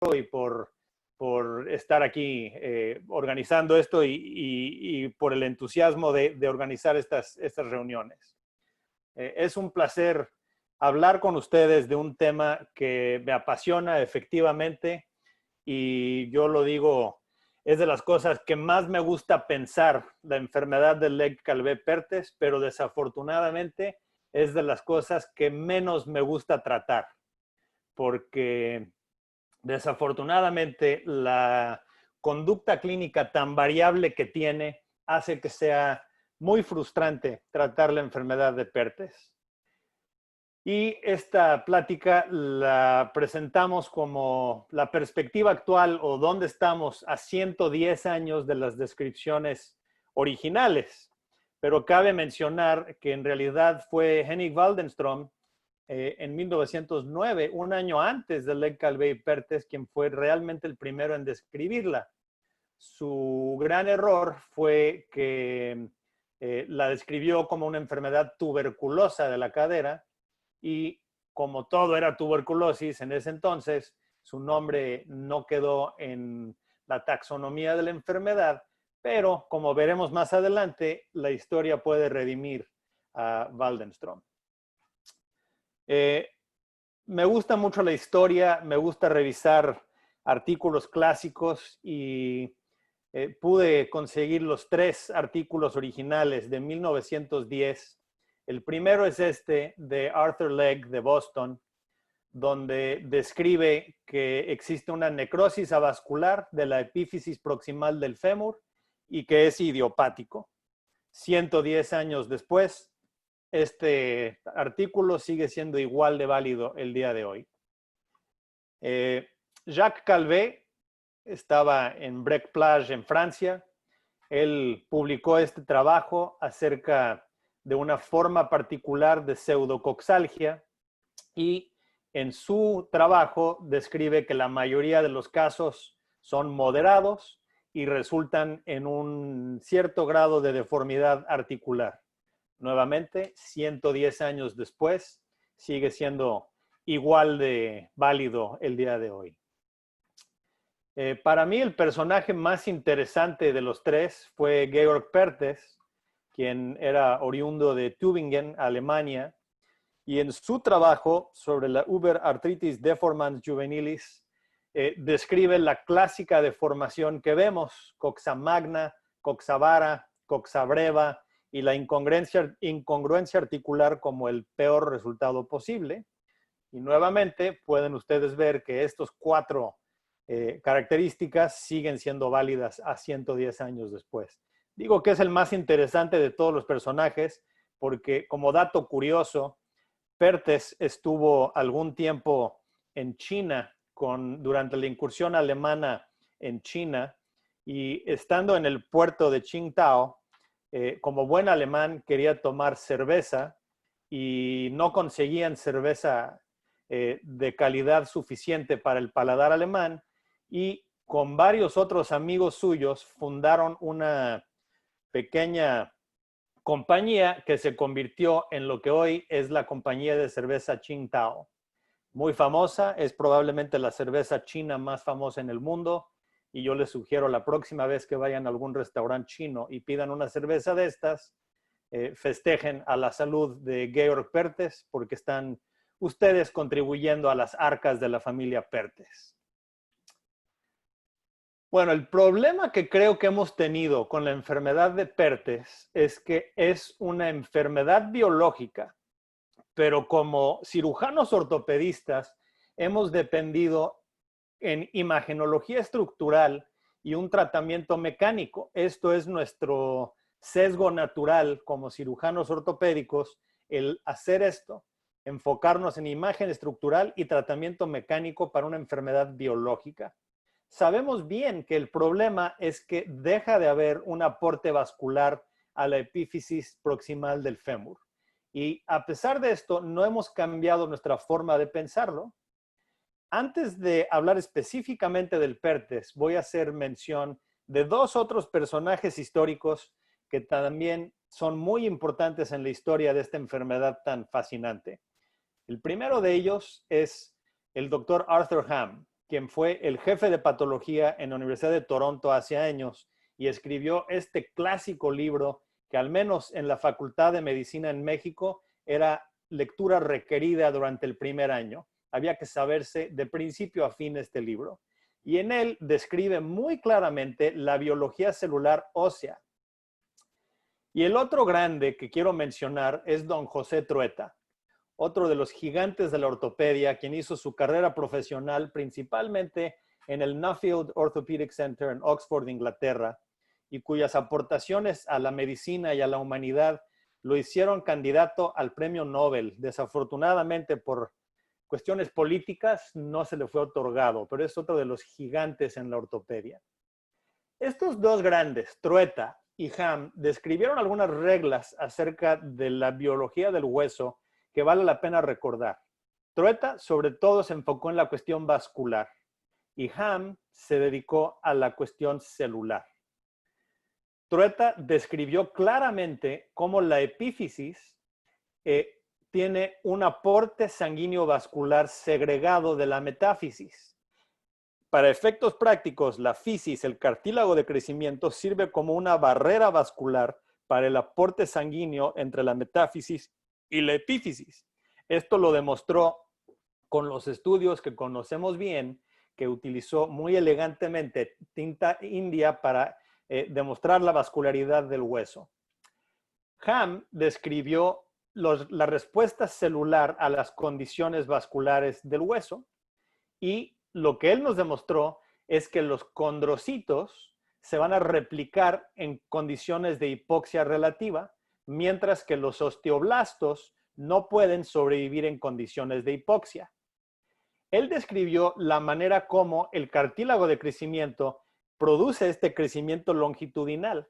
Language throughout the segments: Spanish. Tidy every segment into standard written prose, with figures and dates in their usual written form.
y por estar aquí organizando esto y por el entusiasmo de organizar estas reuniones. Es un placer hablar con ustedes de un tema que me apasiona efectivamente y yo lo digo, es de las cosas que más me gusta pensar, la enfermedad de Legg-Calvé-Perthes, pero desafortunadamente es de las cosas que menos me gusta tratar, porque desafortunadamente la conducta clínica tan variable que tiene hace que sea muy frustrante tratar la enfermedad de Perthes. Y esta plática la presentamos como la perspectiva actual o dónde estamos a 110 años de las descripciones originales. Pero cabe mencionar que en realidad fue Henning Waldenström en 1909, un año antes de Legg-Calvé-Perthes, quien fue realmente el primero en describirla. Su gran error fue que la describió como una enfermedad tuberculosa de la cadera, y como todo era tuberculosis en ese entonces, su nombre no quedó en la taxonomía de la enfermedad, pero como veremos más adelante, la historia puede redimir a Waldenström. Me gusta mucho la historia, me gusta revisar artículos clásicos y pude conseguir los 3 artículos originales de 1910. El primero es este de Arthur Legg de Boston, donde describe que existe una necrosis avascular de la epífisis proximal del fémur y que es idiopático. 110 años después, este artículo sigue siendo igual de válido el día de hoy. Jacques Calvé estaba en Brec-Plage, en Francia. Él publicó este trabajo acerca de una forma particular de pseudocoxalgia y en su trabajo describe que la mayoría de los casos son moderados y resultan en un cierto grado de deformidad articular. Nuevamente, 110 años después, sigue siendo igual de válido el día de hoy. Para mí el personaje más interesante de los 3 fue Georg Perthes, quien era oriundo de Tübingen, Alemania, y en su trabajo sobre la Uberarthritis deformans juvenilis describe la clásica deformación que vemos, coxa magna, coxa vara, coxa breva y la incongruencia articular como el peor resultado posible. Y nuevamente pueden ustedes ver que estos 4 características siguen siendo válidas a 110 años después. Digo que es el más interesante de todos los personajes porque, como dato curioso, Perthes estuvo algún tiempo en China durante la incursión alemana en China y estando en el puerto de Qingdao, como buen alemán quería tomar cerveza y no conseguían cerveza de calidad suficiente para el paladar alemán y con varios otros amigos suyos fundaron una pequeña compañía que se convirtió en lo que hoy es la compañía de cerveza Qingdao. Muy famosa, es probablemente la cerveza china más famosa en el mundo y yo les sugiero la próxima vez que vayan a algún restaurante chino y pidan una cerveza de estas, festejen a la salud de Georg Perthes porque están ustedes contribuyendo a las arcas de la familia Perthes. Bueno, el problema que creo que hemos tenido con la enfermedad de Perthes es que es una enfermedad biológica, pero como cirujanos ortopedistas hemos dependido en imagenología estructural y un tratamiento mecánico. Esto es nuestro sesgo natural como cirujanos ortopédicos, el hacer esto, enfocarnos en imagen estructural y tratamiento mecánico para una enfermedad biológica. Sabemos bien que el problema es que deja de haber un aporte vascular a la epífisis proximal del fémur. Y a pesar de esto, no hemos cambiado nuestra forma de pensarlo. Antes de hablar específicamente del Perthes, voy a hacer mención de 2 otros personajes históricos que también son muy importantes en la historia de esta enfermedad tan fascinante. El primero de ellos es el doctor Arthur Ham. quien fue el jefe de patología en la Universidad de Toronto hace años y escribió este clásico libro que al menos en la Facultad de Medicina en México era lectura requerida durante el primer año. Había que saberse de principio a fin este libro. Y en él describe muy claramente la biología celular ósea. Y el otro grande que quiero mencionar es don José Trueta, otro de los gigantes de la ortopedia, quien hizo su carrera profesional principalmente en el Nuffield Orthopedic Center en Oxford, Inglaterra, y cuyas aportaciones a la medicina y a la humanidad lo hicieron candidato al premio Nobel. Desafortunadamente, por cuestiones políticas, no se le fue otorgado, pero es otro de los gigantes en la ortopedia. Estos dos grandes, Trueta y Ham, describieron algunas reglas acerca de la biología del hueso que vale la pena recordar. Trueta, sobre todo, se enfocó en la cuestión vascular y Ham se dedicó a la cuestión celular. Trueta describió claramente cómo la epífisis tiene un aporte sanguíneo vascular segregado de la metáfisis. Para efectos prácticos, la fisis, el cartílago de crecimiento, sirve como una barrera vascular para el aporte sanguíneo entre la metáfisis y la epífisis. Esto lo demostró con los estudios que conocemos bien, que utilizó muy elegantemente tinta india para demostrar la vascularidad del hueso. Ham describió la respuesta celular a las condiciones vasculares del hueso y lo que él nos demostró es que los condrocitos se van a replicar en condiciones de hipoxia relativa, mientras que los osteoblastos no pueden sobrevivir en condiciones de hipoxia. Él describió la manera como el cartílago de crecimiento produce este crecimiento longitudinal,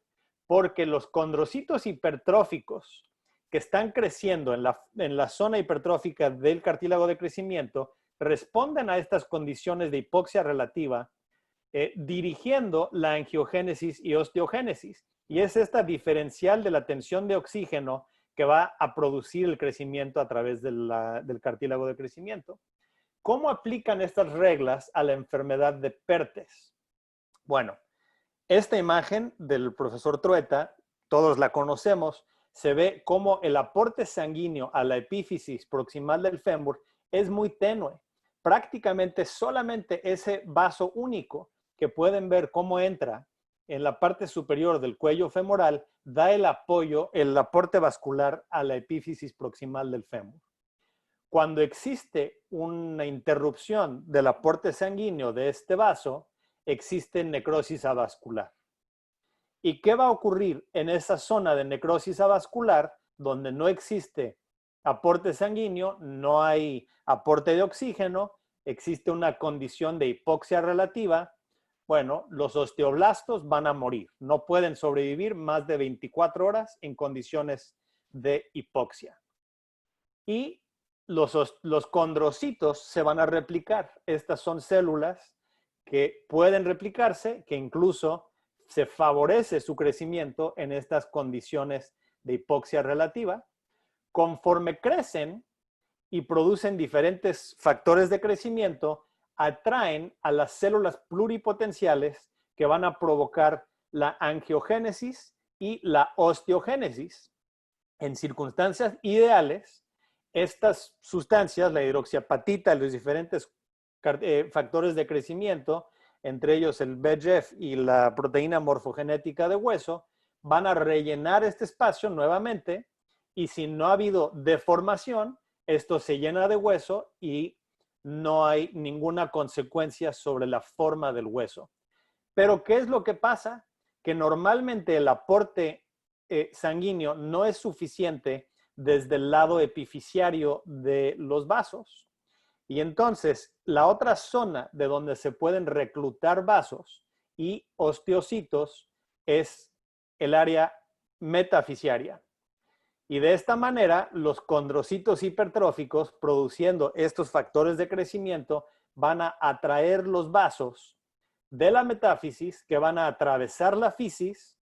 porque los condrocitos hipertróficos que están creciendo en la zona hipertrófica del cartílago de crecimiento responden a estas condiciones de hipoxia relativa, dirigiendo la angiogénesis y osteogénesis. Y es esta diferencial de la tensión de oxígeno que va a producir el crecimiento a través del cartílago de crecimiento. ¿Cómo aplican estas reglas a la enfermedad de Perthes? Bueno, esta imagen del profesor Trueta, todos la conocemos, se ve cómo el aporte sanguíneo a la epífisis proximal del fémur es muy tenue. Prácticamente solamente ese vaso único que pueden ver cómo entra en la parte superior del cuello femoral da el apoyo, el aporte vascular a la epífisis proximal del fémur. Cuando existe una interrupción del aporte sanguíneo de este vaso, existe necrosis avascular. ¿Y qué va a ocurrir en esa zona de necrosis avascular donde no existe aporte sanguíneo, no hay aporte de oxígeno, existe una condición de hipoxia relativa? Bueno, los osteoblastos van a morir, no pueden sobrevivir más de 24 horas en condiciones de hipoxia. Y los condrocitos se van a replicar. Estas son células que pueden replicarse, que incluso se favorece su crecimiento en estas condiciones de hipoxia relativa. Conforme crecen y producen diferentes factores de crecimiento, atraen a las células pluripotenciales que van a provocar la angiogénesis y la osteogénesis. En circunstancias ideales, estas sustancias, la hidroxiapatita, los diferentes factores de crecimiento, entre ellos el VEGF y la proteína morfogenética de hueso, van a rellenar este espacio nuevamente y si no ha habido deformación, esto se llena de hueso y no hay ninguna consecuencia sobre la forma del hueso. Pero ¿qué es lo que pasa? Que normalmente el aporte sanguíneo no es suficiente desde el lado epifisiario de los vasos. Y entonces, la otra zona de donde se pueden reclutar vasos y osteocitos es el área metafisiaria. Y de esta manera, los condrocitos hipertróficos, produciendo estos factores de crecimiento, van a atraer los vasos de la metáfisis que van a atravesar la fisis,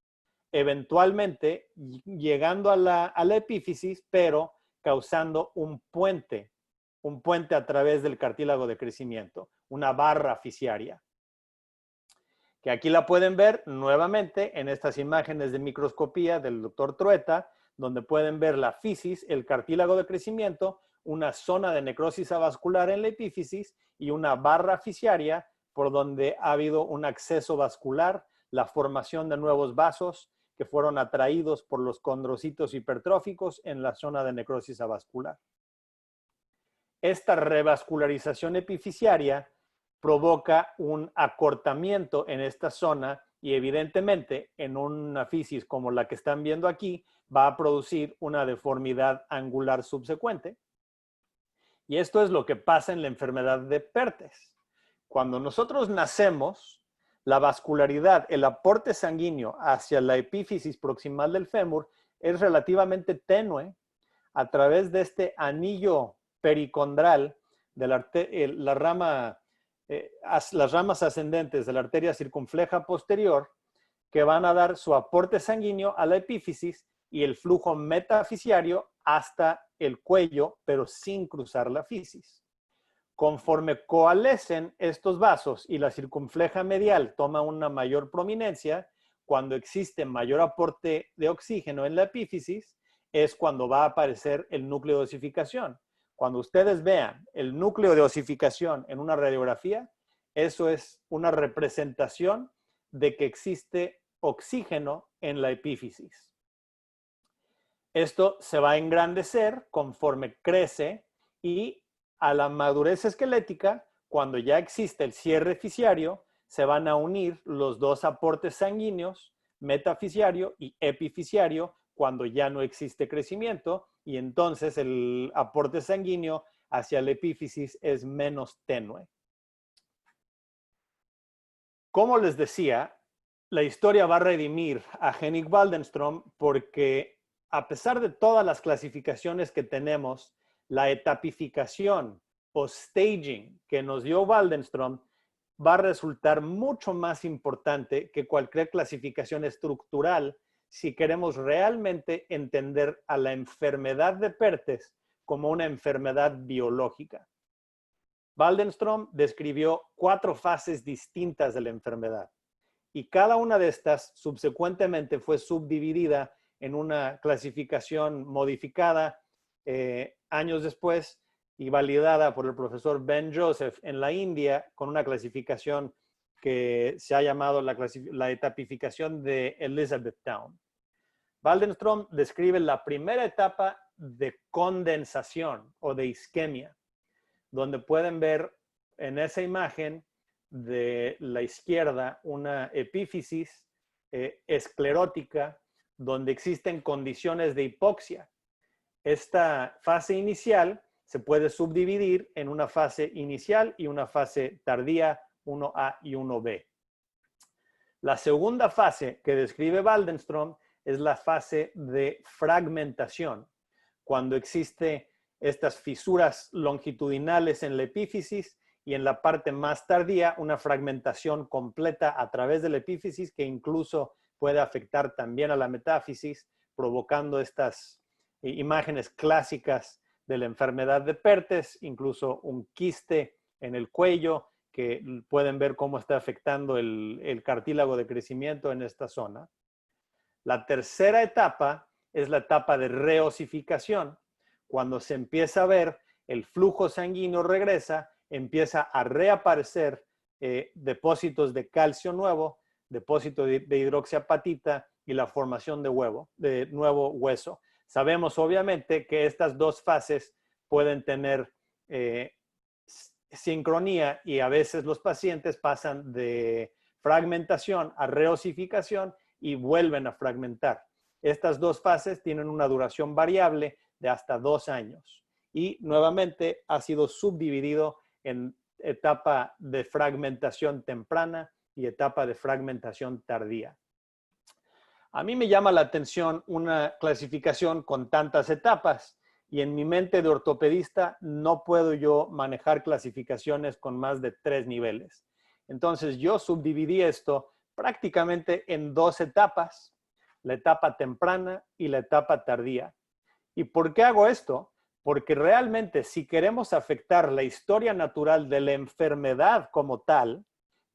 eventualmente llegando a la epífisis, pero causando un puente a través del cartílago de crecimiento. una barra fisiaria. Que aquí la pueden ver nuevamente en estas imágenes de microscopía del doctor Trueta, donde pueden ver la fisis, el cartílago de crecimiento, una zona de necrosis avascular en la epífisis y una barra fisiaria por donde ha habido un acceso vascular, la formación de nuevos vasos que fueron atraídos por los condrocitos hipertróficos en la zona de necrosis avascular. Esta revascularización epifisiaria provoca un acortamiento en esta zona y evidentemente en una fisis como la que están viendo aquí va a producir una deformidad angular subsecuente. Y esto es lo que pasa en la enfermedad de Perthes. Cuando nosotros nacemos, la vascularidad, el aporte sanguíneo hacia la epífisis proximal del fémur es relativamente tenue a través de este anillo pericondral de las ramas ascendentes de la arteria circunfleja posterior que van a dar su aporte sanguíneo a la epífisis y el flujo metafisiario hasta el cuello, pero sin cruzar la fisis. Conforme coalescen estos vasos y la circunfleja medial toma una mayor prominencia, cuando existe mayor aporte de oxígeno en la epífisis, es cuando va a aparecer el núcleo de osificación. Cuando ustedes vean el núcleo de osificación en una radiografía, eso es una representación de que existe oxígeno en la epífisis. Esto se va a engrandecer conforme crece y a la madurez esquelética, cuando ya existe el cierre fisiario, se van a unir los dos aportes sanguíneos, metafisiario y epifisiario, cuando ya no existe crecimiento y entonces el aporte sanguíneo hacia la epífisis es menos tenue. Como les decía, la historia va a redimir a Henrik Waldenström porque a pesar de todas las clasificaciones que tenemos, la etapificación o staging que nos dio Waldenström va a resultar mucho más importante que cualquier clasificación estructural si queremos realmente entender a la enfermedad de Perthes como una enfermedad biológica. Waldenström describió 4 fases distintas de la enfermedad y cada una de estas subsecuentemente fue subdividida en una clasificación modificada años después y validada por el profesor Ben Joseph en la India con una clasificación que se ha llamado la etapificación de Elizabethtown. Waldenström describe la primera etapa de condensación o de isquemia, donde pueden ver en esa imagen de la izquierda una epífisis esclerótica donde existen condiciones de hipoxia. Esta fase inicial se puede subdividir en una fase inicial y una fase tardía, 1A y 1B. La segunda fase que describe Waldenström es la fase de fragmentación, cuando existe estas fisuras longitudinales en la epífisis y en la parte más tardía una fragmentación completa a través de la epífisis que incluso puede afectar también a la metáfisis, provocando estas imágenes clásicas de la enfermedad de Perthes, incluso un quiste en el cuello que pueden ver cómo está afectando el cartílago de crecimiento en esta zona. La tercera etapa es la etapa de reosificación, cuando se empieza a ver el flujo sanguíneo regresa, empieza a reaparecer depósitos de calcio nuevo, depósito de hidroxiapatita y la formación de nuevo hueso. Sabemos obviamente que estas dos fases pueden tener sincronía y a veces los pacientes pasan de fragmentación a reosificación y vuelven a fragmentar. Estas dos fases tienen una duración variable de hasta 2 años y nuevamente ha sido subdividido en etapa de fragmentación temprana y etapa de fragmentación tardía. A mí me llama la atención una clasificación con tantas etapas y en mi mente de ortopedista no puedo yo manejar clasificaciones con más de 3 niveles. Entonces yo subdividí esto prácticamente en 2 etapas, la etapa temprana y la etapa tardía. ¿Y por qué hago esto? porque realmente si queremos afectar la historia natural de la enfermedad como tal,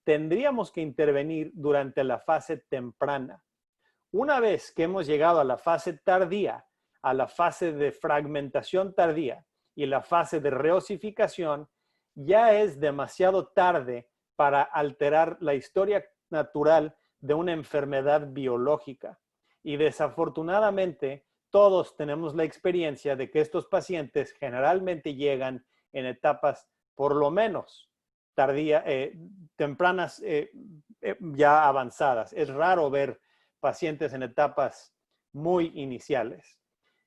tendríamos que intervenir durante la fase temprana. Una vez que hemos llegado a la fase tardía, a la fase de fragmentación tardía y la fase de reosificación, ya es demasiado tarde para alterar la historia natural de una enfermedad biológica. Y desafortunadamente, todos tenemos la experiencia de que estos pacientes generalmente llegan en etapas por lo menos tempranas, ya avanzadas. Es raro ver pacientes en etapas muy iniciales.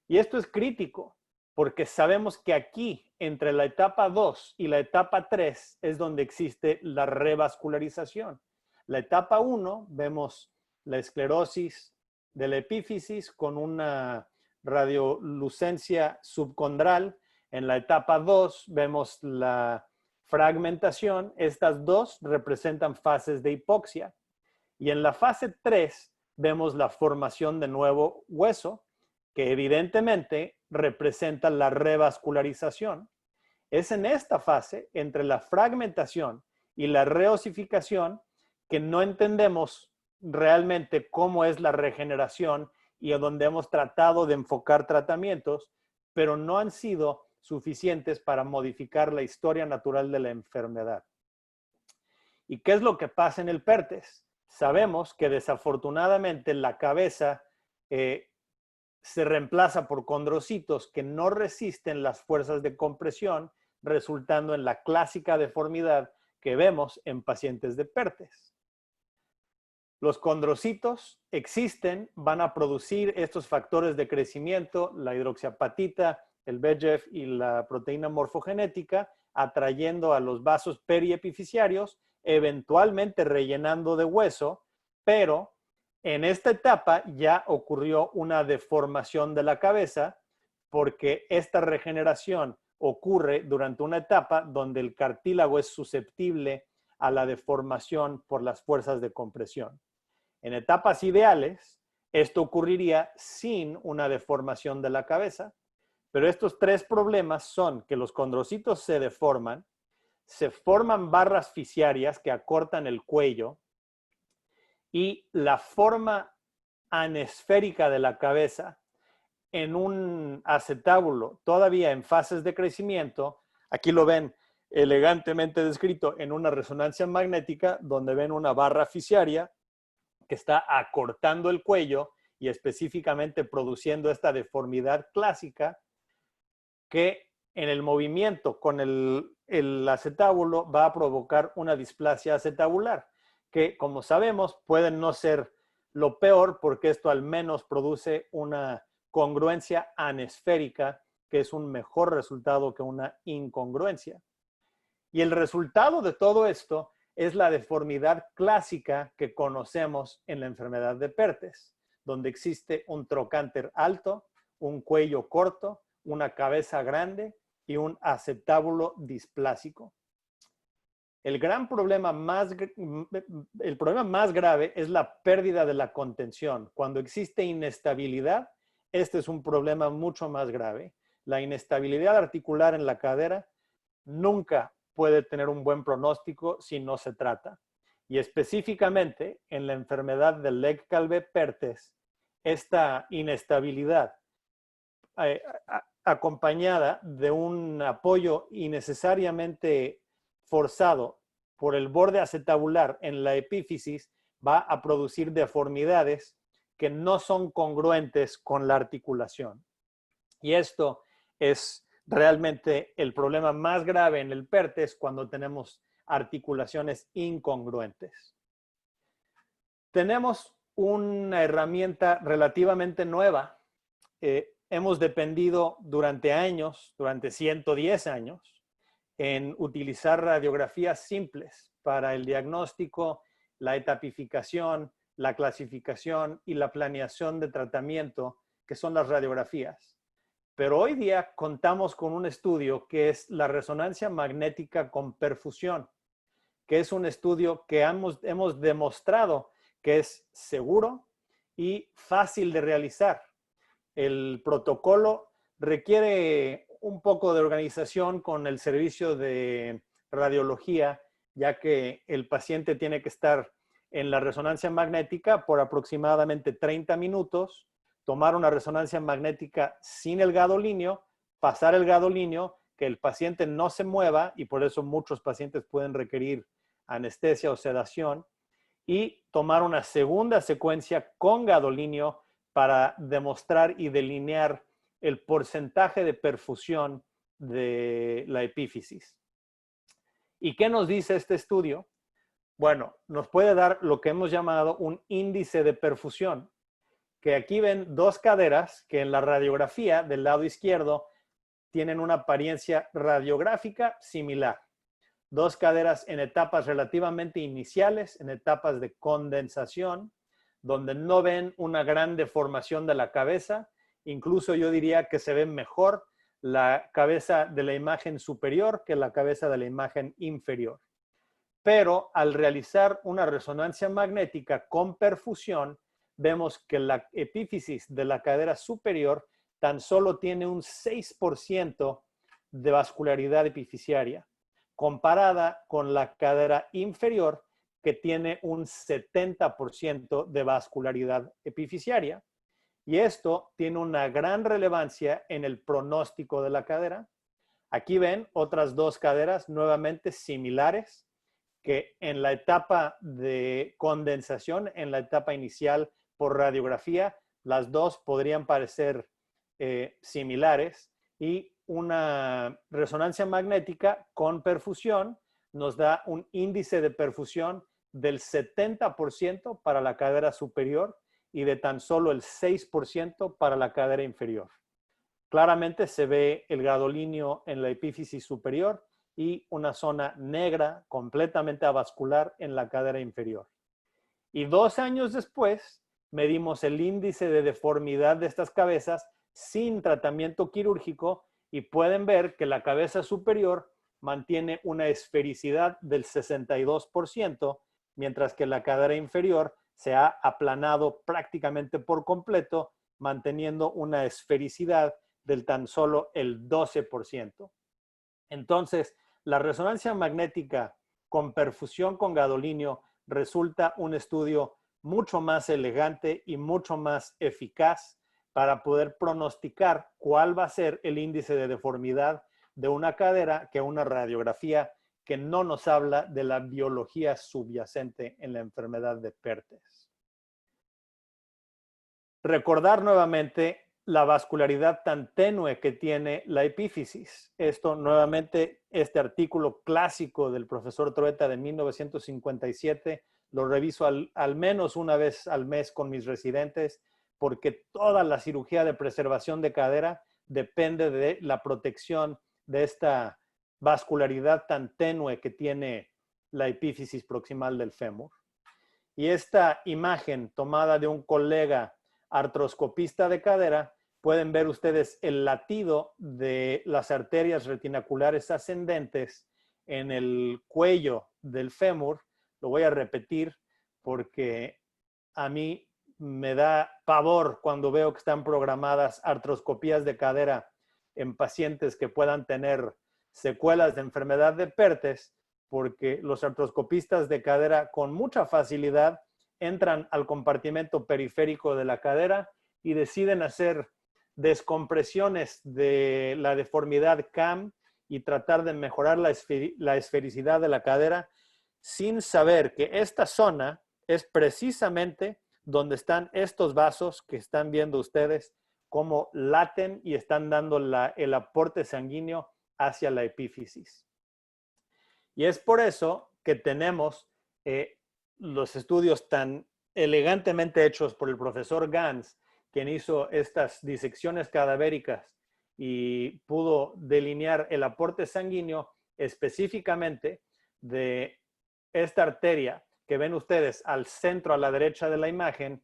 Y esto es crítico porque sabemos que aquí, entre la etapa 2 y la etapa 3, es donde existe la revascularización. La etapa 1, vemos la esclerosis de la epífisis con una radiolucencia subcondral. En la etapa 2 vemos la fragmentación. Estas dos representan fases de hipoxia. Y en la fase 3 vemos la formación de nuevo hueso, que evidentemente representa la revascularización. Es en esta fase, entre la fragmentación y la reosificación, que no entendemos realmente cómo es la regeneración y a donde hemos tratado de enfocar tratamientos, pero no han sido suficientes para modificar la historia natural de la enfermedad. ¿Y qué es lo que pasa en el PERTES? Sabemos que desafortunadamente la cabeza se reemplaza por condrocitos que no resisten las fuerzas de compresión, resultando en la clásica deformidad que vemos en pacientes de PERTES. Los condrocitos existen, van a producir estos factores de crecimiento, la hidroxiapatita, el VEGF y la proteína morfogenética, atrayendo a los vasos periepifisiarios, eventualmente rellenando de hueso, pero en esta etapa ya ocurrió una deformación de la cabeza porque esta regeneración ocurre durante una etapa donde el cartílago es susceptible a la deformación por las fuerzas de compresión. En etapas ideales, esto ocurriría sin una deformación de la cabeza, pero estos tres problemas son que los condrocitos se deforman, se forman barras fisiarias que acortan el cuello y la forma anesférica de la cabeza en un acetábulo todavía en fases de crecimiento, aquí lo ven elegantemente descrito en una resonancia magnética donde ven una barra fisiaria que está acortando el cuello y específicamente produciendo esta deformidad clásica que en el movimiento con el acetábulo va a provocar una displasia acetabular, que como sabemos puede no ser lo peor porque esto al menos produce una congruencia anesférica, que es un mejor resultado que una incongruencia. Y el resultado de todo esto es la deformidad clásica que conocemos en la enfermedad de PERTES, donde existe un trocánter alto, un cuello corto, una cabeza grande y un acetábulo displásico. El problema más grave es la pérdida de la contención. Cuando existe inestabilidad, este es un problema mucho más grave. La inestabilidad articular en la cadera nunca puede tener un buen pronóstico si no se trata. Y específicamente en la enfermedad del Legg-Calvé-Perthes, esta inestabilidad acompañada de un apoyo innecesariamente forzado por el borde acetabular en la epífisis va a producir deformidades que no son congruentes con la articulación. Y esto es realmente el problema más grave en el PERTES cuando tenemos articulaciones incongruentes. Tenemos una herramienta relativamente nueva. Hemos dependido durante años, durante 110 años, en utilizar radiografías simples para el diagnóstico, la etapificación, la clasificación y la planeación de tratamiento, que son las radiografías. Pero hoy día contamos con un estudio que es la resonancia magnética con perfusión, que es un estudio que hemos demostrado que es seguro y fácil de realizar. El protocolo requiere un poco de organización con el servicio de radiología, ya que el paciente tiene que estar en la resonancia magnética por aproximadamente 30 minutos, tomar una resonancia magnética sin el gadolínio, pasar el gadolínio, que el paciente no se mueva, y por eso muchos pacientes pueden requerir anestesia o sedación, y tomar una segunda secuencia con gadolínio para demostrar y delinear el porcentaje de perfusión de la epífisis. ¿Y qué nos dice este estudio? Bueno, nos puede dar lo que hemos llamado un índice de perfusión, que aquí ven dos caderas que en la radiografía del lado izquierdo tienen una apariencia radiográfica similar. Dos caderas en etapas relativamente iniciales, en etapas de condensación, donde no ven una gran deformación de la cabeza. Incluso yo diría que se ve mejor la cabeza de la imagen superior que la cabeza de la imagen inferior. Pero al realizar una resonancia magnética con perfusión, vemos que la epífisis de la cadera superior tan solo tiene un 6% de vascularidad epifisiaria, comparada con la cadera inferior, que tiene un 70% de vascularidad epifisiaria. Y esto tiene una gran relevancia en el pronóstico de la cadera. Aquí ven otras dos caderas nuevamente similares, que en la etapa de condensación, en la etapa inicial por radiografía, las dos podrían parecer similares, y una resonancia magnética con perfusión nos da un índice de perfusión del 70% para la cadera superior y de tan solo el 6% para la cadera inferior. Claramente se ve el gadolínio en la epífisis superior y una zona negra completamente avascular en la cadera inferior. Y 2 años después medimos el índice de deformidad de estas cabezas sin tratamiento quirúrgico, y pueden ver que la cabeza superior mantiene una esfericidad del 62%, mientras que la cadera inferior se ha aplanado prácticamente por completo, manteniendo una esfericidad del tan solo el 12%. Entonces, la resonancia magnética con perfusión con gadolínio resulta un estudio mucho más elegante y mucho más eficaz para poder pronosticar cuál va a ser el índice de deformidad de una cadera que una radiografía que no nos habla de la biología subyacente en la enfermedad de Perthes. Recordar nuevamente la vascularidad tan tenue que tiene la epífisis. Esto nuevamente, este artículo clásico del profesor Trueta de 1957, lo reviso al menos una vez al mes con mis residentes, porque toda la cirugía de preservación de cadera depende de la protección de esta vascularidad tan tenue que tiene la epífisis proximal del fémur. Y esta imagen tomada de un colega artroscopista de cadera, pueden ver ustedes el latido de las arterias retinaculares ascendentes en el cuello del fémur. Lo voy a repetir porque a mí me da pavor cuando veo que están programadas artroscopías de cadera en pacientes que puedan tener secuelas de enfermedad de Perthes, porque los artroscopistas de cadera con mucha facilidad entran al compartimento periférico de la cadera y deciden hacer descompresiones de la deformidad CAM y tratar de mejorar la esfericidad de la cadera, sin saber que esta zona es precisamente donde están estos vasos que están viendo ustedes cómo laten y están dando el aporte sanguíneo hacia la epífisis. Y es por eso que tenemos los estudios tan elegantemente hechos por el profesor Gans, quien hizo estas disecciones cadavéricas y pudo delinear el aporte sanguíneo específicamente de esta arteria que ven ustedes al centro, a la derecha de la imagen,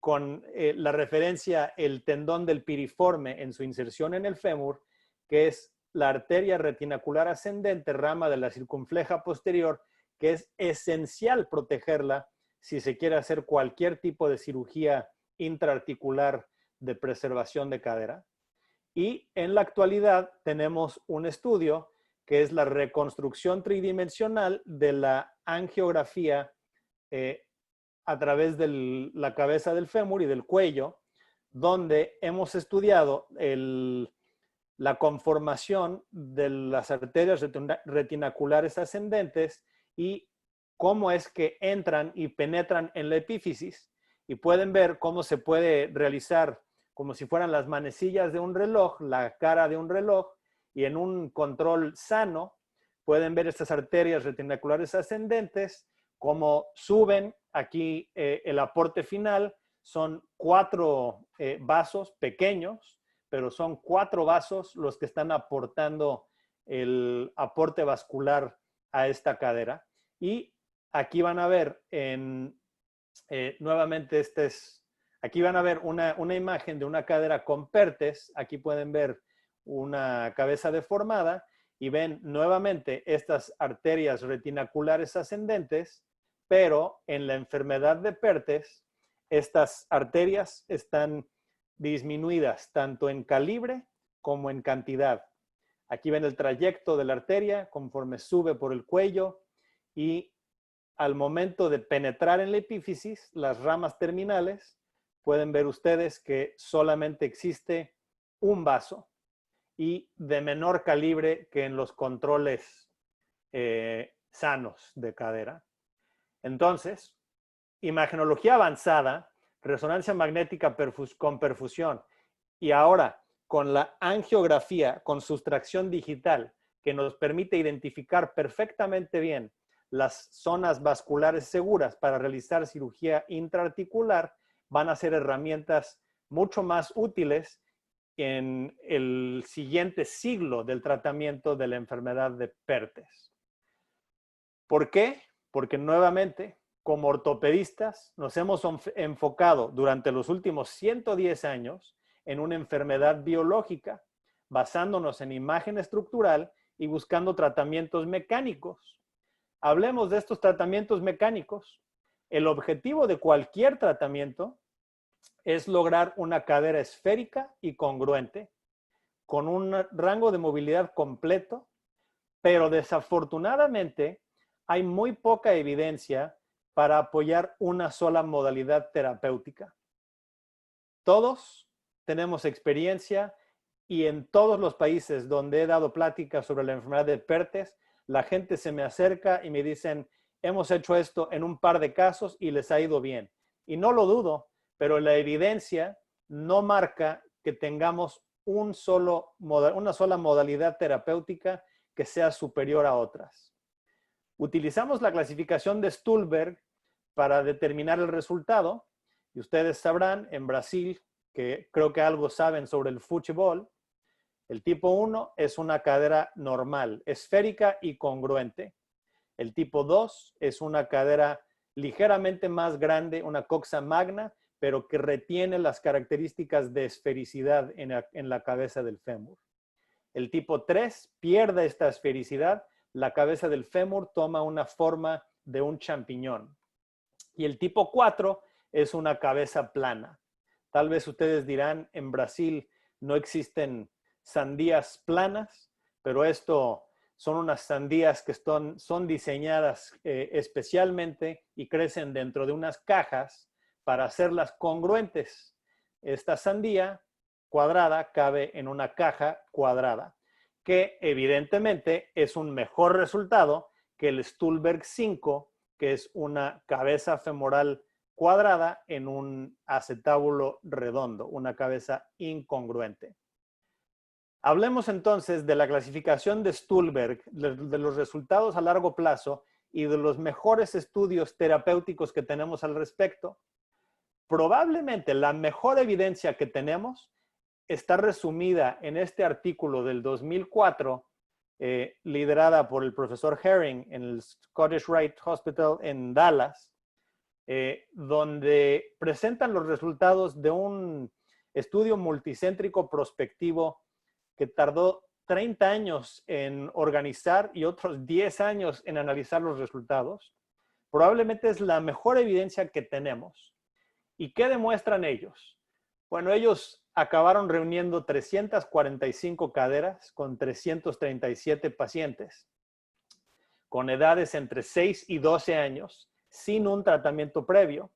con la referencia el tendón del piriforme en su inserción en el fémur, que es la arteria retinacular ascendente, rama de la circunfleja posterior, que es esencial protegerla si se quiere hacer cualquier tipo de cirugía intraarticular de preservación de cadera. Y en la actualidad tenemos un estudio que es la reconstrucción tridimensional de la angiografía a través de la cabeza del fémur y del cuello, donde hemos estudiado la conformación de las arterias retinaculares ascendentes y cómo es que entran y penetran en la epífisis. Y pueden ver cómo se puede realizar como si fueran las manecillas de un reloj, la cara de un reloj, y en un control sano pueden ver estas arterias retinaculares ascendentes, cómo suben. Aquí el aporte final son 4 vasos pequeños, pero son 4 vasos los que están aportando el aporte vascular a esta cadera. Y aquí van a ver nuevamente aquí van a ver una imagen de una cadera con pertes. Aquí pueden ver una cabeza deformada y ven nuevamente estas arterias retinaculares ascendentes, pero en la enfermedad de pertes, estas arterias están disminuidas tanto en calibre como en cantidad. Aquí ven el trayecto de la arteria conforme sube por el cuello y al momento de penetrar en la epífisis, las ramas terminales, pueden ver ustedes que solamente existe un vaso y de menor calibre que en los controles sanos de cadera. Entonces, imagenología avanzada, resonancia magnética con perfusión y ahora con la angiografía con sustracción digital que nos permite identificar perfectamente bien las zonas vasculares seguras para realizar cirugía intraarticular, van a ser herramientas mucho más útiles en el siguiente siglo del tratamiento de la enfermedad de Pertes. ¿Por qué? Porque nuevamente, como ortopedistas, nos hemos enfocado durante los últimos 110 años en una enfermedad biológica, basándonos en imagen estructural y buscando tratamientos mecánicos. Hablemos de estos tratamientos mecánicos. El objetivo de cualquier tratamiento es lograr una cadera esférica y congruente, con un rango de movilidad completo, pero desafortunadamente hay muy poca evidencia para apoyar una sola modalidad terapéutica. Todos tenemos experiencia y en todos los países donde he dado pláticas sobre la enfermedad de Pertes, la gente se me acerca y me dicen, hemos hecho esto en un par de casos y les ha ido bien. Y no lo dudo, pero la evidencia no marca que tengamos una sola modalidad terapéutica que sea superior a otras. Utilizamos la clasificación de Stulberg para determinar el resultado. Y ustedes sabrán, en Brasil, que creo que algo saben sobre el fútbol, el tipo 1 es una cadera normal, esférica y congruente. El tipo 2 es una cadera ligeramente más grande, una coxa magna, pero que retiene las características de esfericidad en la cabeza del fémur. El tipo 3 pierde esta esfericidad, la cabeza del fémur toma una forma de un champiñón. Y el tipo 4 es una cabeza plana. Tal vez ustedes dirán, en Brasil no existen sandías planas, pero esto son unas sandías que son diseñadas especialmente y crecen dentro de unas cajas para hacerlas congruentes. Esta sandía cuadrada cabe en una caja cuadrada, que evidentemente es un mejor resultado que el Stulberg 5, que es una cabeza femoral cuadrada en un acetábulo redondo, una cabeza incongruente. Hablemos entonces de la clasificación de Stulberg, de los resultados a largo plazo y de los mejores estudios terapéuticos que tenemos al respecto. Probablemente la mejor evidencia que tenemos está resumida en este artículo del 2004, liderada por el profesor Herring en el Scottish Rite Hospital en Dallas, donde presentan los resultados de un estudio multicéntrico prospectivo que tardó 30 años en organizar y otros 10 años en analizar los resultados. Probablemente es la mejor evidencia que tenemos. ¿Y qué demuestran ellos? Bueno, ellos acabaron reuniendo 345 caderas con 337 pacientes con edades entre 6 y 12 años sin un tratamiento previo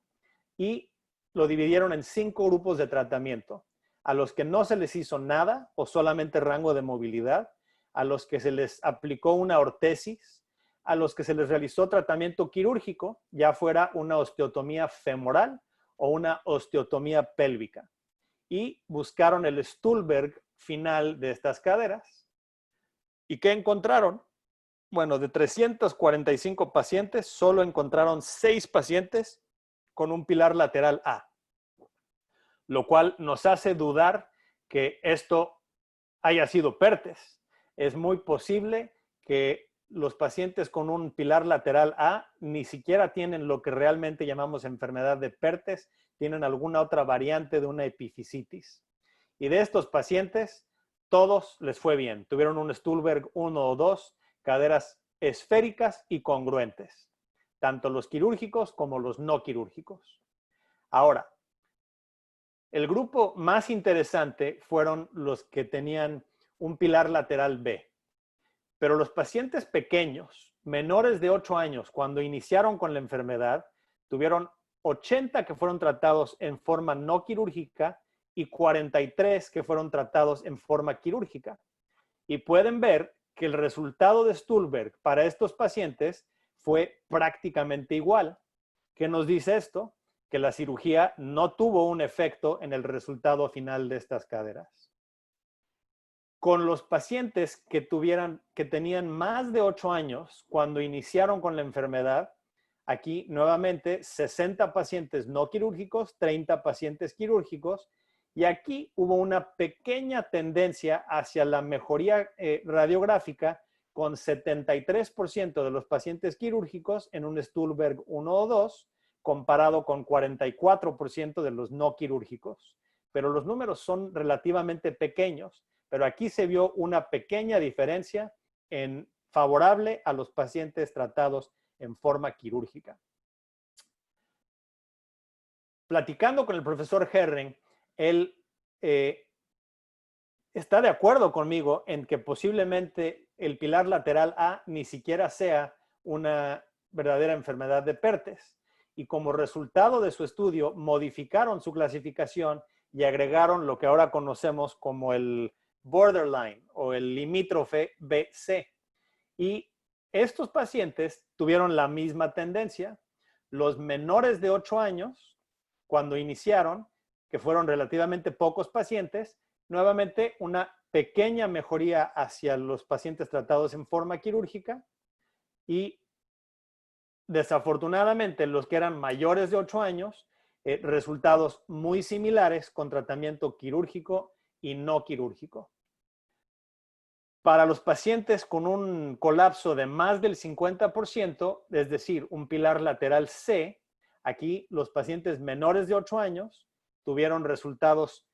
y lo dividieron en 5 grupos de tratamiento. A los que no se les hizo nada o solamente rango de movilidad, a los que se les aplicó una ortesis, a los que se les realizó tratamiento quirúrgico, ya fuera una osteotomía femoral o una osteotomía pélvica. Y buscaron el Stulberg final de estas caderas. ¿Y qué encontraron? Bueno, de 345 pacientes, solo encontraron 6 pacientes con un pilar lateral A, lo cual nos hace dudar que esto haya sido Perthes. Es muy posible que los pacientes con un pilar lateral A ni siquiera tienen lo que realmente llamamos enfermedad de Perthes, tienen alguna otra variante de una epifisitis. Y de estos pacientes, todos les fue bien. Tuvieron un Stulberg 1 o 2, caderas esféricas y congruentes, tanto los quirúrgicos como los no quirúrgicos. Ahora, el grupo más interesante fueron los que tenían un pilar lateral B. Pero los pacientes pequeños, menores de 8 años, cuando iniciaron con la enfermedad, tuvieron 80 que fueron tratados en forma no quirúrgica y 43 que fueron tratados en forma quirúrgica. Y pueden ver que el resultado de Stulberg para estos pacientes fue prácticamente igual. ¿Qué nos dice esto? Que la cirugía no tuvo un efecto en el resultado final de estas caderas. Con los pacientes que tenían más de 8 años cuando iniciaron con la enfermedad, aquí nuevamente 60 pacientes no quirúrgicos, 30 pacientes quirúrgicos, y aquí hubo una pequeña tendencia hacia la mejoría radiográfica con 73% de los pacientes quirúrgicos en un Stulberg 1 o 2, comparado con 44% de los no quirúrgicos. Pero los números son relativamente pequeños, pero aquí se vio una pequeña diferencia favorable a los pacientes tratados en forma quirúrgica. Platicando con el profesor Herring, él está de acuerdo conmigo en que posiblemente el pilar lateral A ni siquiera sea una verdadera enfermedad de Perthes. Y como resultado de su estudio, modificaron su clasificación y agregaron lo que ahora conocemos como el borderline o el limítrofe BC. Y estos pacientes tuvieron la misma tendencia. Los menores de 8 años, cuando iniciaron, que fueron relativamente pocos pacientes, nuevamente una pequeña mejoría hacia los pacientes tratados en forma quirúrgica y desafortunadamente los que eran mayores de 8 años, resultados muy similares con tratamiento quirúrgico y no quirúrgico. Para los pacientes con un colapso de más del 50%, es decir, un pilar lateral C, aquí los pacientes menores de 8 años tuvieron resultados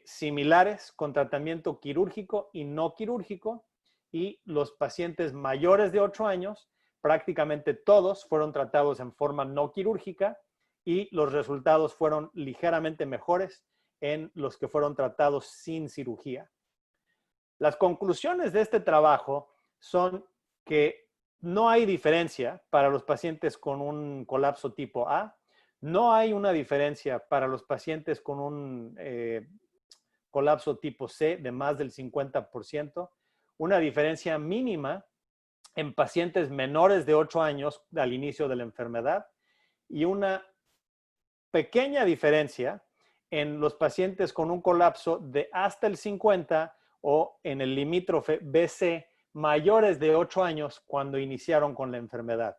similares con tratamiento quirúrgico y no quirúrgico, y los pacientes mayores de 8 años, prácticamente todos fueron tratados en forma no quirúrgica y los resultados fueron ligeramente mejores en los que fueron tratados sin cirugía. Las conclusiones de este trabajo son que no hay diferencia para los pacientes con un colapso tipo A, no hay una diferencia para los pacientes con un colapso tipo C de más del 50%, una diferencia mínima en pacientes menores de 8 años al inicio de la enfermedad y una pequeña diferencia en los pacientes con un colapso de hasta el 50 o en el limítrofe BC mayores de 8 años cuando iniciaron con la enfermedad.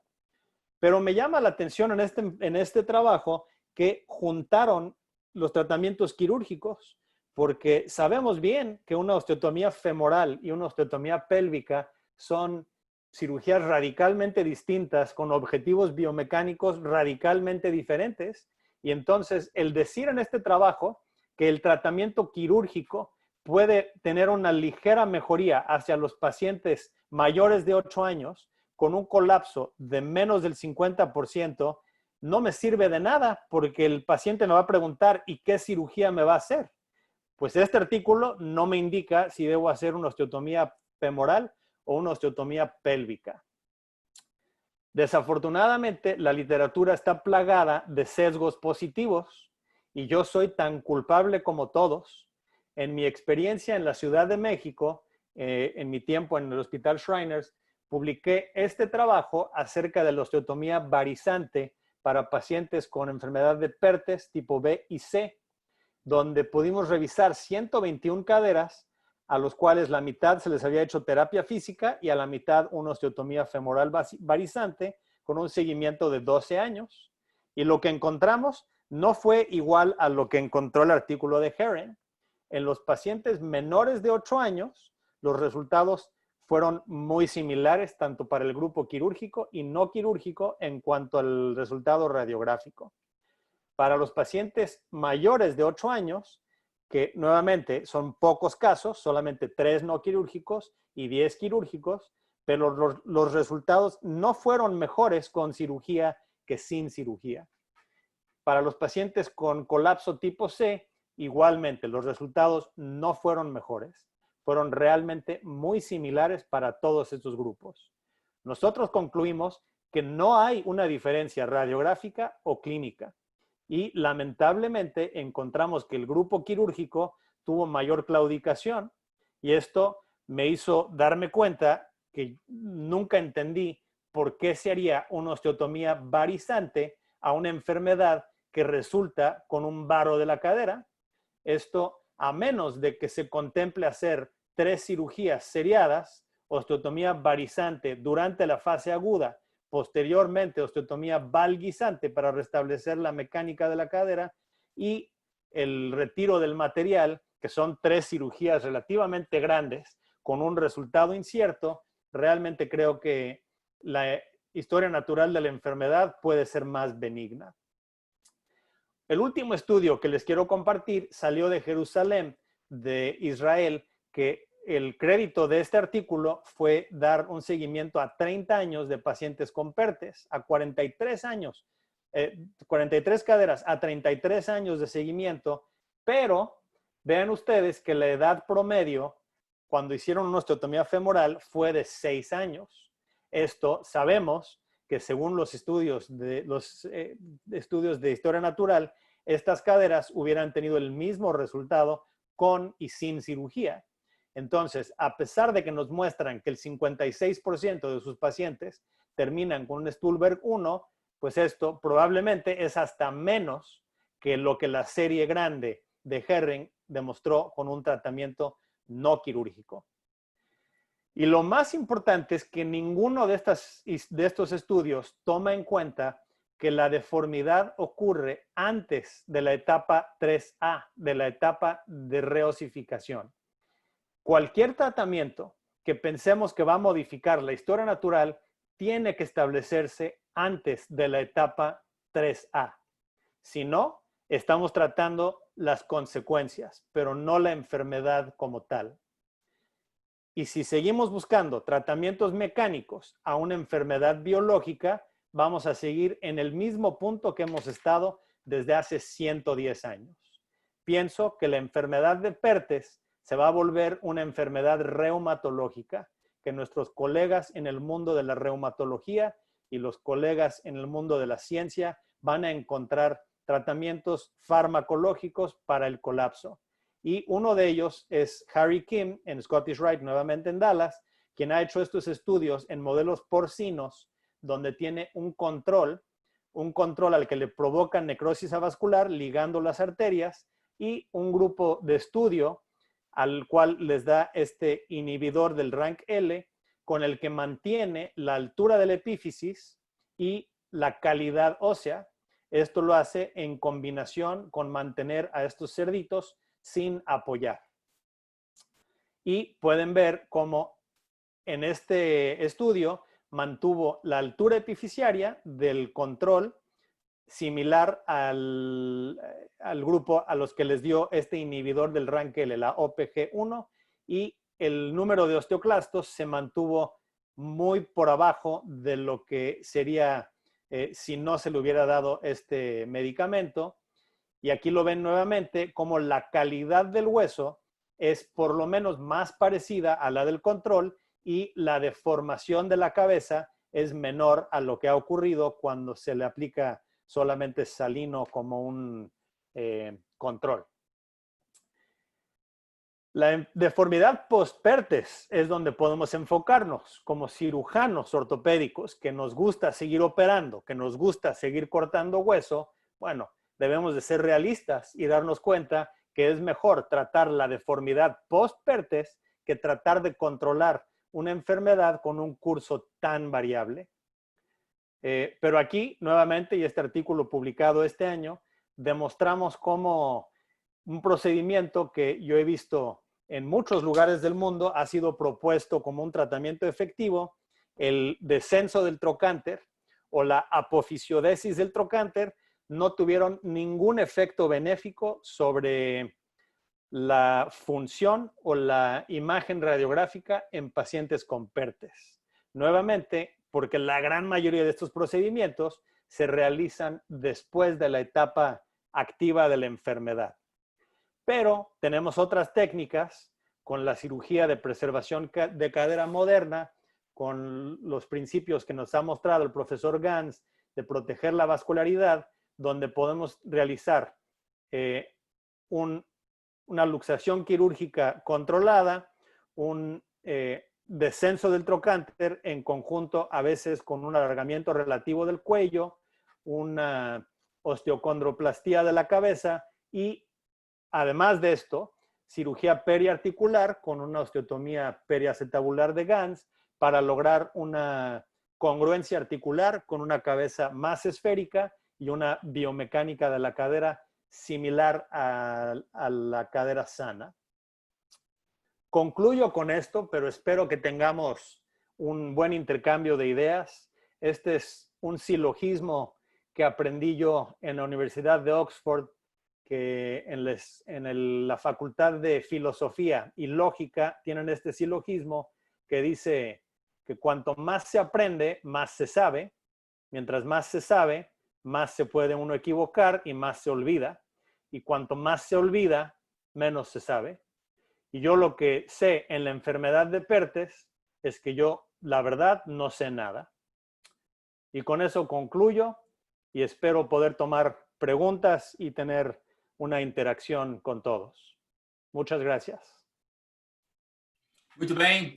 Pero me llama la atención en este trabajo que juntaron los tratamientos quirúrgicos, porque sabemos bien que una osteotomía femoral y una osteotomía pélvica son cirugías radicalmente distintas con objetivos biomecánicos radicalmente diferentes. Y entonces el decir en este trabajo que el tratamiento quirúrgico puede tener una ligera mejoría hacia los pacientes mayores de 8 años con un colapso de menos del 50%, no me sirve de nada porque el paciente me va a preguntar, ¿y qué cirugía me va a hacer? Pues este artículo no me indica si debo hacer una osteotomía femoral o una osteotomía pélvica. Desafortunadamente, la literatura está plagada de sesgos positivos y yo soy tan culpable como todos. En mi experiencia en la Ciudad de México, en mi tiempo en el Hospital Shriners, publiqué este trabajo acerca de la osteotomía varizante para pacientes con enfermedad de Perthes tipo B y C, donde pudimos revisar 121 caderas, a los cuales la mitad se les había hecho terapia física y a la mitad una osteotomía femoral varizante con un seguimiento de 12 años. Y lo que encontramos no fue igual a lo que encontró el artículo de Herring. En los pacientes menores de 8 años, los resultados fueron muy similares tanto para el grupo quirúrgico y no quirúrgico en cuanto al resultado radiográfico. Para los pacientes mayores de 8 años, que nuevamente son pocos casos, solamente 3 no quirúrgicos y 10 quirúrgicos, pero los resultados no fueron mejores con cirugía que sin cirugía. Para los pacientes con colapso tipo C, igualmente los resultados no fueron mejores. Fueron realmente muy similares para todos estos grupos. Nosotros concluimos que no hay una diferencia radiográfica o clínica. Y lamentablemente encontramos que el grupo quirúrgico tuvo mayor claudicación y esto me hizo darme cuenta que nunca entendí por qué se haría una osteotomía varizante a una enfermedad que resulta con un varo de la cadera. Esto, a menos de que se contemple hacer 3 cirugías seriadas, osteotomía varizante durante la fase aguda, posteriormente osteotomía valguizante para restablecer la mecánica de la cadera y el retiro del material, que son 3 cirugías relativamente grandes con un resultado incierto. Realmente creo que la historia natural de la enfermedad puede ser más benigna. El último estudio que les quiero compartir salió de Jerusalén, de Israel, que el crédito de este artículo fue dar un seguimiento a 30 años de pacientes con Perthes, a 43 años, 43 caderas, a 33 años de seguimiento, pero vean ustedes que la edad promedio cuando hicieron una osteotomía femoral fue de 6 años. Esto sabemos que según los estudios de historia natural, estas caderas hubieran tenido el mismo resultado con y sin cirugía. Entonces, a pesar de que nos muestran que el 56% de sus pacientes terminan con un Stulberg 1, pues esto probablemente es hasta menos que lo que la serie grande de Herring demostró con un tratamiento no quirúrgico. Y lo más importante es que ninguno de estos estudios toma en cuenta que la deformidad ocurre antes de la etapa 3A, de la etapa de reosificación. Cualquier tratamiento que pensemos que va a modificar la historia natural tiene que establecerse antes de la etapa 3A. Si no, estamos tratando las consecuencias, pero no la enfermedad como tal. Y si seguimos buscando tratamientos mecánicos a una enfermedad biológica, vamos a seguir en el mismo punto que hemos estado desde hace 110 años. Pienso que la enfermedad de Perthes se va a volver una enfermedad reumatológica, que nuestros colegas en el mundo de la reumatología y los colegas en el mundo de la ciencia van a encontrar tratamientos farmacológicos para el colapso. Y uno de ellos es Harry Kim en Scottish Rite, nuevamente en Dallas, quien ha hecho estos estudios en modelos porcinos, donde tiene un control al que le provocan necrosis avascular ligando las arterias y un grupo de estudio al cual les da este inhibidor del rank L con el que mantiene la altura de la epífisis y la calidad ósea. Esto lo hace en combinación con mantener a estos cerditos sin apoyar. Y pueden ver cómo en este estudio mantuvo la altura epificiaria del control similar al grupo a los que les dio este inhibidor del rank L, la OPG1, y el número de osteoclastos se mantuvo muy por abajo de lo que sería si no se le hubiera dado este medicamento. Y aquí lo ven nuevamente como la calidad del hueso es por lo menos más parecida a la del control y la deformación de la cabeza es menor a lo que ha ocurrido cuando se le aplica solamente salino como un control. La deformidad post-PERTES es donde podemos enfocarnos como cirujanos ortopédicos que nos gusta seguir operando, que nos gusta seguir cortando hueso. Bueno, debemos de ser realistas y darnos cuenta que es mejor tratar la deformidad post-PERTES que tratar de controlar una enfermedad con un curso tan variable. Pero aquí, nuevamente, y este artículo publicado este año, demostramos cómo un procedimiento que yo he visto en muchos lugares del mundo ha sido propuesto como un tratamiento efectivo, el descenso del trocánter o la apofisiodesis del trocánter no tuvieron ningún efecto benéfico sobre la función o la imagen radiográfica en pacientes con PERTES. Nuevamente, porque la gran mayoría de estos procedimientos se realizan después de la etapa activa de la enfermedad. Pero tenemos otras técnicas con la cirugía de preservación de cadera moderna, con los principios que nos ha mostrado el profesor Gans de proteger la vascularidad, donde podemos realizar una luxación quirúrgica controlada, un descenso del trocánter en conjunto a veces con un alargamiento relativo del cuello, una osteocondroplastía de la cabeza y además de esto, cirugía periarticular con una osteotomía periacetabular de Gans para lograr una congruencia articular con una cabeza más esférica y una biomecánica de la cadera similar a la cadera sana. Concluyo con esto, pero espero que tengamos un buen intercambio de ideas. Este es un silogismo que aprendí yo en la Universidad de Oxford, que en la Facultad de Filosofía y Lógica tienen este silogismo que dice que cuanto más se aprende, más se sabe. Mientras más se sabe, más se puede uno equivocar y más se olvida. Y cuanto más se olvida, menos se sabe. Y yo lo que sé en la enfermedad de PERTES es que yo, la verdad, no sé nada. Y con eso concluyo y espero poder tomar preguntas y tener una interacción con todos. Muchas gracias. Muito bem.